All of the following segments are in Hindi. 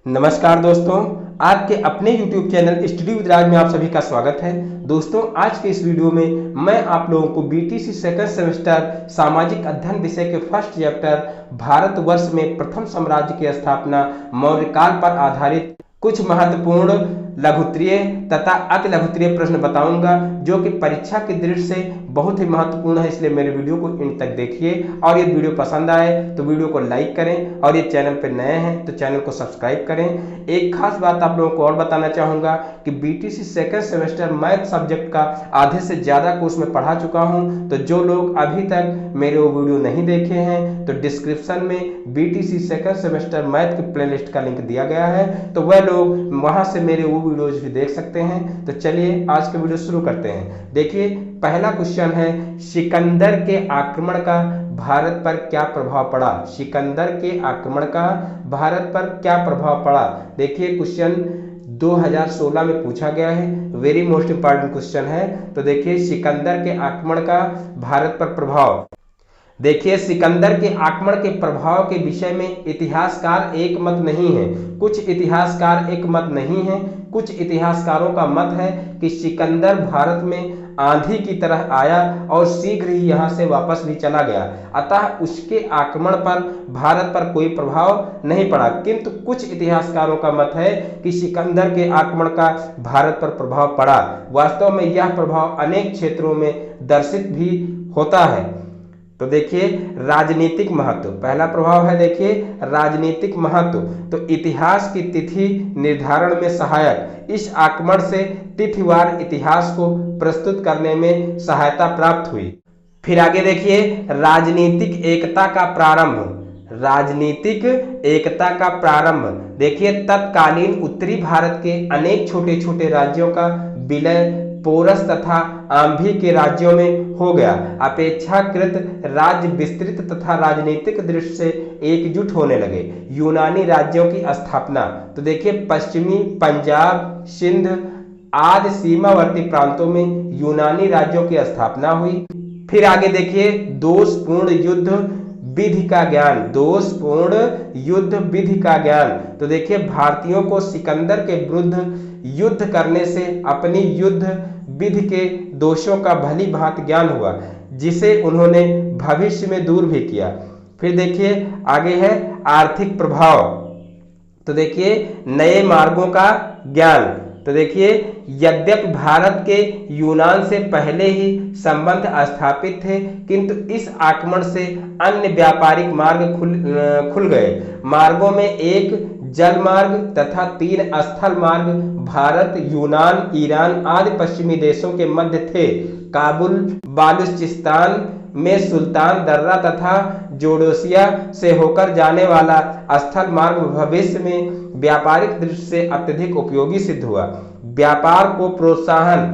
नमस्कार दोस्तों, आपके अपने YouTube चैनल स्टडी विद राज में आप सभी का स्वागत है। दोस्तों, आज के इस वीडियो में मैं आप लोगों को बीटीसी सेकंड सेमेस्टर सामाजिक अध्ययन विषय के फर्स्ट चैप्टर भारतवर्ष में प्रथम साम्राज्य की स्थापना मौर्य काल पर आधारित कुछ महत्वपूर्ण लघुत्तरीय तथा अति लघुत्तरीय प्रश्न बताऊंगा जो कि परीक्षा की दृष्टि से बहुत ही महत्वपूर्ण है। इसलिए मेरे वीडियो को इन तक देखिए और ये वीडियो पसंद आए तो वीडियो को लाइक करें और ये चैनल पर नए हैं तो चैनल को सब्सक्राइब करें। एक खास बात आप लोगों को और बताना चाहूँगा कि BTC second semester math subject का आधे से ज़्यादा कोर्स में पढ़ा चुका हूँ। तो जो लोग अभी तक मेरे वो वीडियो नहीं देखे हैं तो डिस्क्रिप्शन में बीटीसी सेकेंड सेमेस्टर मैथ की प्लेलिस्ट का लिंक दिया गया है, तो वह लोग वहाँ से मेरे वो वीडियोज भी देख सकते हैं। तो चलिए आज के वीडियो शुरू करते हैं। देखिए, पहला क्वेश्चन है, सिकंदर के आक्रमण का भारत पर क्या प्रभाव पड़ा। सिकंदर के आक्रमण का भारत पर क्या प्रभाव पड़ा। देखिए, क्वेश्चन 2016 में पूछा गया है, वेरी मोस्ट इंपॉर्टेंट क्वेश्चन है। तो देखिए, सिकंदर के आक्रमण का भारत पर प्रभाव। देखिए, सिकंदर के आक्रमण के प्रभाव के विषय में इतिहासकार एक मत नहीं है। कुछ इतिहासकार एक मत नहीं है। कुछ इतिहासकारों का मत है कि सिकंदर भारत में आंधी की तरह आया और शीघ्र ही यहां से वापस भी चला गया, अतः उसके आक्रमण पर भारत पर कोई प्रभाव नहीं पड़ा। किंतु कुछ इतिहासकारों का मत है कि सिकंदर के आक्रमण का भारत पर प्रभाव पड़ा। वास्तव में यह प्रभाव अनेक क्षेत्रों में दर्शित भी होता है। तो देखिए, राजनीतिक महत्व, पहला प्रभाव है देखिए राजनीतिक महत्व। तो इतिहास की तिथि निर्धारण में सहायक, इस आक्रमण से तिथिवार इतिहास को प्रस्तुत करने में सहायता प्राप्त हुई। फिर आगे देखिए, राजनीतिक एकता का प्रारंभ। राजनीतिक एकता का प्रारंभ, देखिए तत्कालीन उत्तरी भारत के अनेक छोटे छोटे राज्यों का विलय पोरस तथा आंभी के राज्यों में हो गया। अपेक्षाकृत राज्य विस्तृत तथा राजनीतिक दृष्टि से एकजुट होने लगे। यूनानी राज्यों की स्थापना, तो देखिए पश्चिमी पंजाब, सिंध आदि सीमावर्ती प्रांतों में यूनानी राज्यों की स्थापना हुई। फिर आगे देखिए, दोषपूर्ण युद्ध विधि का ज्ञान। दोषपूर्ण युद्ध विधि का ज्ञान, तो देखिए भारतीयों को सिकंदर के विरुद्ध युद्ध करने से अपनी युद्ध विधि के दोषों का भली भांति ज्ञान हुआ, जिसे उन्होंने भविष्य में दूर भी किया। फिर देखिए आगे है आर्थिक प्रभाव। तो देखिए नए मार्गों का ज्ञान। तो देखिए, यद्यपि भारत के यूनान से पहले ही संबंध स्थापित थे, किंतु इस आक्रमण से अन्य व्यापारिक मार्ग खुल गए। मार्गों में एक जल मार्ग तथा 3 स्थल मार्ग भारत, यूनान, ईरान आदि पश्चिमी देशों के मध्य थे। काबुल, बालूचिस्तान में सुल्तान दर्रा तथा जोडोसिया से होकर जाने वाला स्थल मार्ग भविष्य में व्यापारिक दृष्टि से अत्यधिक उपयोगी सिद्ध हुआ। व्यापार को प्रोत्साहन,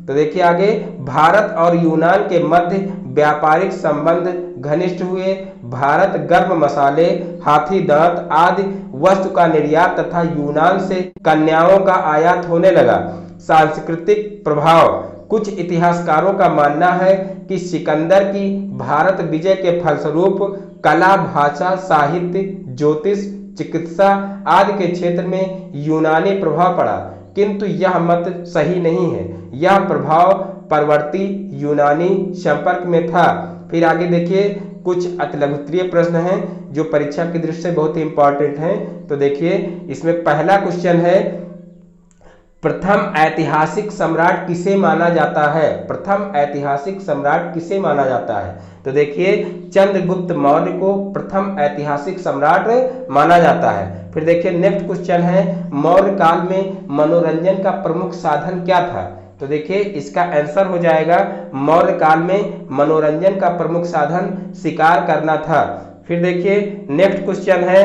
तो देखिए आगे, भारत और यूनान के मध्य व्यापारिक संबंध घनिष्ठ हुए। भारत गर्म मसाले, हाथी दांत आदि वस्तु का निर्यात तथा यूनान से कन्याओं का आयात होने लगा। सांस्कृतिक प्रभाव, कुछ इतिहासकारों का मानना है कि सिकंदर की भारत विजय के फलस्वरूप कला, भाषा, साहित्य, ज्योतिष, चिकित्सा आदि के क्षेत्र में यूनानी प्रभाव पड़ा, किंतु यह मत सही नहीं है। यह प्रभाव परवर्ती यूनानी संपर्क में था। फिर आगे देखिए, कुछ अतिलघुत्तरीय प्रश्न हैं जो परीक्षा की दृष्टि से बहुत ही इंपॉर्टेंट हैं। तो देखिए, इसमें पहला क्वेश्चन है, प्रथम ऐतिहासिक सम्राट किसे माना जाता है। प्रथम ऐतिहासिक सम्राट किसे माना जाता है। तो देखिए, चंद्रगुप्त मौर्य को प्रथम ऐतिहासिक सम्राट माना जाता है। फिर देखिए नेक्स्ट क्वेश्चन है, मौर्य काल में मनोरंजन का प्रमुख साधन क्या था। तो देखिए इसका आंसर हो जाएगा, मौर्य काल में मनोरंजन का प्रमुख साधन शिकार करना था। फिर देखिए नेक्स्ट क्वेश्चन है,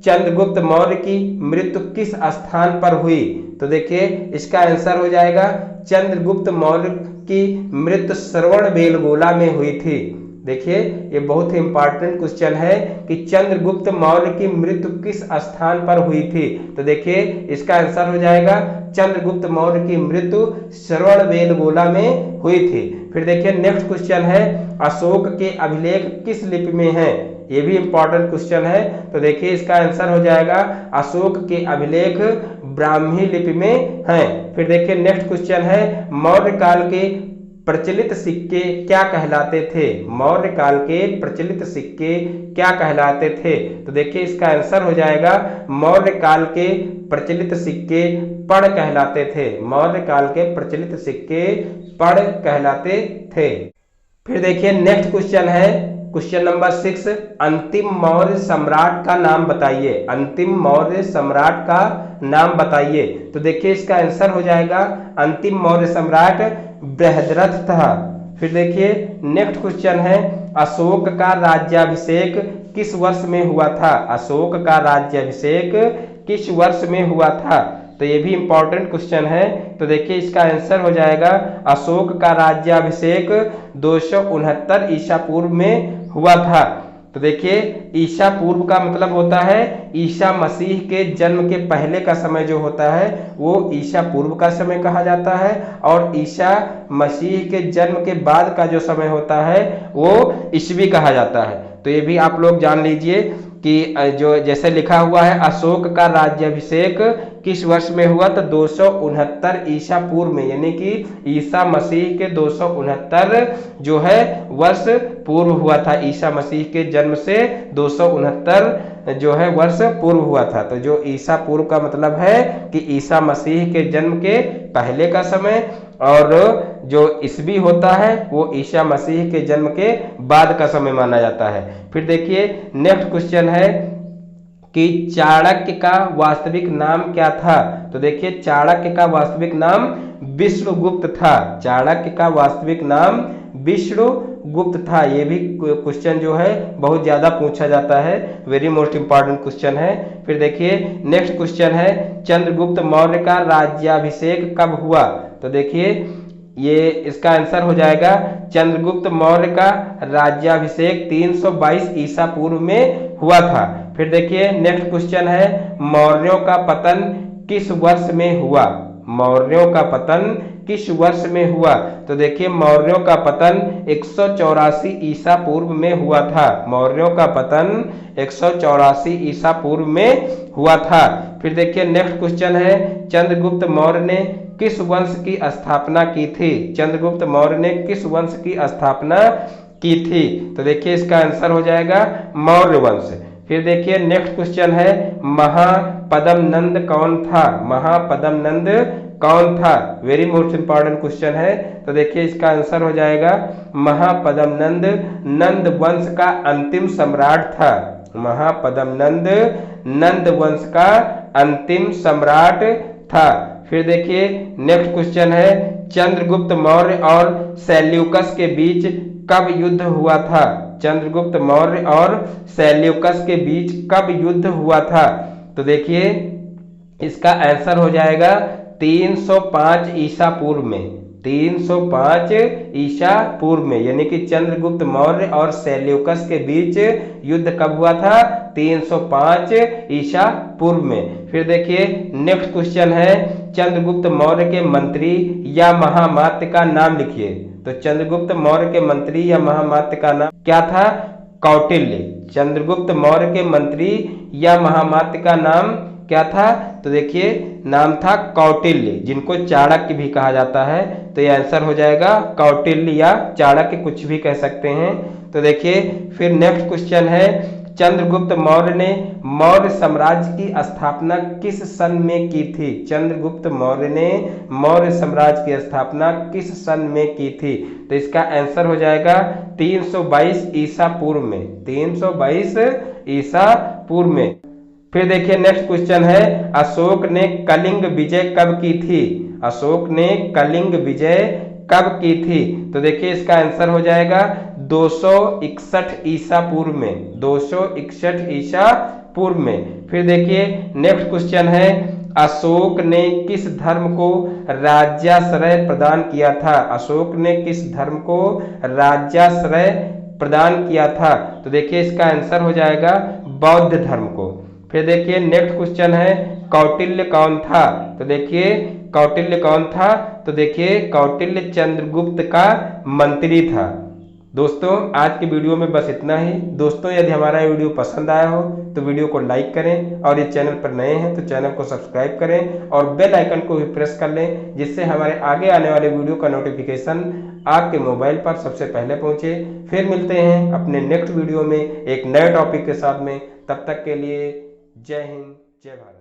चंद्रगुप्त मौर्य की मृत्यु किस स्थान पर हुई। तो देखिए इसका आंसर हो जाएगा, चंद्रगुप्त मौर्य की मृत्यु श्रवणबेलगोला में हुई थी। देखिए ये बहुत ही इंपॉर्टेंट क्वेश्चन है कि चंद्रगुप्त मौर्य की मृत्यु किस स्थान पर हुई थी। तो देखिए इसका आंसर हो जाएगा, चंद्रगुप्त मौर्य की मृत्यु श्रवणबेलगोला में हुई थी। फिर देखिए नेक्स्ट क्वेश्चन है, अशोक के अभिलेख किस लिपि में है। ये भी इंपॉर्टेंट क्वेश्चन है। तो देखिए इसका आंसर हो जाएगा अशोक के अभिलेख ब्राह्मी लिपि में हैं। फिर देखिए नेक्स्ट क्वेश्चन है मौर्य काल के प्रचलित सिक्के क्या कहलाते थे। मौर्य काल के प्रचलित सिक्के क्या कहलाते थे। तो देखिए इसका आंसर हो जाएगा मौर्य काल के प्रचलित सिक्के पड़ कहलाते थे। मौर्य काल के प्रचलित सिक्के पड़ कहलाते थे। फिर देखिए नेक्स्ट क्वेश्चन है क्वेश्चन नंबर 6, अंतिम मौर्य सम्राट का नाम बताइए। अंतिम मौर्य सम्राट का नाम बताइए। तो देखिए इसका आंसर हो जाएगा अंतिम मौर्य सम्राट बृहद्रथ था। फिर देखिए नेक्स्ट क्वेश्चन है अशोक का राज्याभिषेक किस वर्ष में हुआ था। अशोक का राज्याभिषेक किस वर्ष में हुआ था। तो ये भी इंपॉर्टेंट क्वेश्चन है। तो देखिए इसका आंसर हो जाएगा अशोक का राज्याभिषेक 269 ईसा पूर्व में हुआ था। तो देखिए ईसा पूर्व का मतलब होता है ईसा मसीह के जन्म के पहले का समय जो होता है वो ईसा पूर्व का समय कहा जाता है, और ईसा मसीह के जन्म के बाद का जो समय होता है वो ईस्वी कहा जाता है। तो ये भी आप लोग जान लीजिए कि जो जैसे लिखा हुआ है अशोक का राज्याभिषेक किस वर्ष में हुआ, तो 269 ईसा पूर्व में, यानी कि ईसा मसीह के 269 जो है वर्ष पूर्व हुआ था। ईसा मसीह के जन्म से 269 जो है वर्ष पूर्व हुआ था। तो जो ईसा पूर्व का मतलब है कि ईसा मसीह के जन्म के पहले का समय, और जो ईस्वी होता है वो ईसा मसीह के जन्म के बाद का समय माना जाता है। फिर देखिए नेक्स्ट क्वेश्चन है कि चाणक्य का वास्तविक नाम क्या था। तो देखिए चाणक्य का वास्तविक नाम विष्णुगुप्त था। चाणक्य का वास्तविक नाम विष्णुगुप्त था। ये भी क्वेश्चन जो है बहुत ज्यादा पूछा जाता है, वेरी मोस्ट इंपॉर्टेंट क्वेश्चन है। फिर देखिए नेक्स्ट क्वेश्चन है चंद्रगुप्त मौर्य का राज्याभिषेक कब हुआ। तो देखिए ये इसका आंसर हो जाएगा चंद्रगुप्त मौर्य का राज्याभिषेक 322 ईसा पूर्व में हुआ था। फिर देखिए नेक्स्ट क्वेश्चन है मौर्यों का पतन किस वर्ष में हुआ। मौर्यों का पतन किस वर्ष में हुआ। तो देखिए मौर्यों का पतन 184 ईसा पूर्व में हुआ था। मौर्यों का पतन 184 ईसा पूर्व में हुआ था। फिर देखिए नेक्स्ट क्वेश्चन है चंद्रगुप्त मौर्य ने किस वंश की स्थापना की थी। चंद्रगुप्त मौर्य ने किस वंश की स्थापना की थी। तो देखिए इसका आंसर हो जाएगा मौर्य वंश। फिर देखिए नेक्स्ट क्वेश्चन है महापद्म नंद कौन था। महापद्म नंद कौन था, वेरी मोस्ट इंपॉर्टेंट क्वेश्चन है। तो देखिए इसका आंसर हो जाएगा महापद्म नंद नंद वंश का अंतिम सम्राट था। महापद्म नंद नंद वंश का अंतिम सम्राट था। फिर देखिए नेक्स्ट क्वेश्चन है चंद्रगुप्त मौर्य और सेल्यूकस के बीच कब युद्ध हुआ था। चंद्रगुप्त मौर्य और सेल्यूकस के बीच कब युद्ध हुआ था। तो देखिए इसका आंसर हो जाएगा 305 ईसा पूर्व में। 305 ईसा पूर्व में, यानी कि चंद्रगुप्त मौर्य और सेल्यूकस के बीच युद्ध कब हुआ था, 305 ईसा पूर्व में। फिर देखिए नेक्स्ट क्वेश्चन है चंद्रगुप्त मौर्य के मंत्री या महामात्य का नाम लिखिए। तो चंद्रगुप्त मौर्य के मंत्री या महामात्य का नाम क्या था, कौटिल्य। चंद्रगुप्त मौर्य के मंत्री या महामात्य का नाम क्या था, तो देखिए नाम था कौटिल्य, जिनको चाणक्य भी कहा जाता है। तो ये आंसर हो जाएगा कौटिल्य या चाणक्य, कुछ भी कह सकते हैं। तो देखिए फिर नेक्स्ट क्वेश्चन है चंद्रगुप्त मौर्य ने मौर्य साम्राज्य की स्थापना किस सन में की थी। चंद्रगुप्त मौर्य ने मौर्य साम्राज्य की स्थापना किस सन में की थी। तो इसका आंसर हो जाएगा 322 ईसा पूर्व में। 322 ईसा पूर्व में। फिर देखिए नेक्स्ट क्वेश्चन है अशोक ने कलिंग विजय कब की थी। अशोक ने कलिंग विजय कब की थी। तो देखिए इसका आंसर हो जाएगा 261 ईसा पूर्व में। 261 ईसा पूर्व में। फिर देखिए नेक्स्ट क्वेश्चन है अशोक ने किस धर्म को राज्याश्रय प्रदान किया था। अशोक ने किस धर्म को राज्याश्रय प्रदान किया था। तो देखिए इसका आंसर हो जाएगा बौद्ध धर्म को। फिर देखिए नेक्स्ट क्वेश्चन है कौटिल्य कौन था। तो देखिए कौटिल्य कौन था, तो देखिए कौटिल्य चंद्रगुप्त का मंत्री था। दोस्तों आज की वीडियो में बस इतना ही। दोस्तों यदि हमारा वीडियो पसंद आया हो तो वीडियो को लाइक करें और इस चैनल पर नए हैं तो चैनल को सब्सक्राइब करें और बेल आइकन को भी प्रेस कर लें, जिससे हमारे आगे आने वाले वीडियो का नोटिफिकेशन आपके मोबाइल पर सबसे पहले पहुंचे। फिर मिलते हैं अपने नेक्स्ट वीडियो में एक नए टॉपिक के साथ में। तब तक के लिए जय हिंद, जय भारत।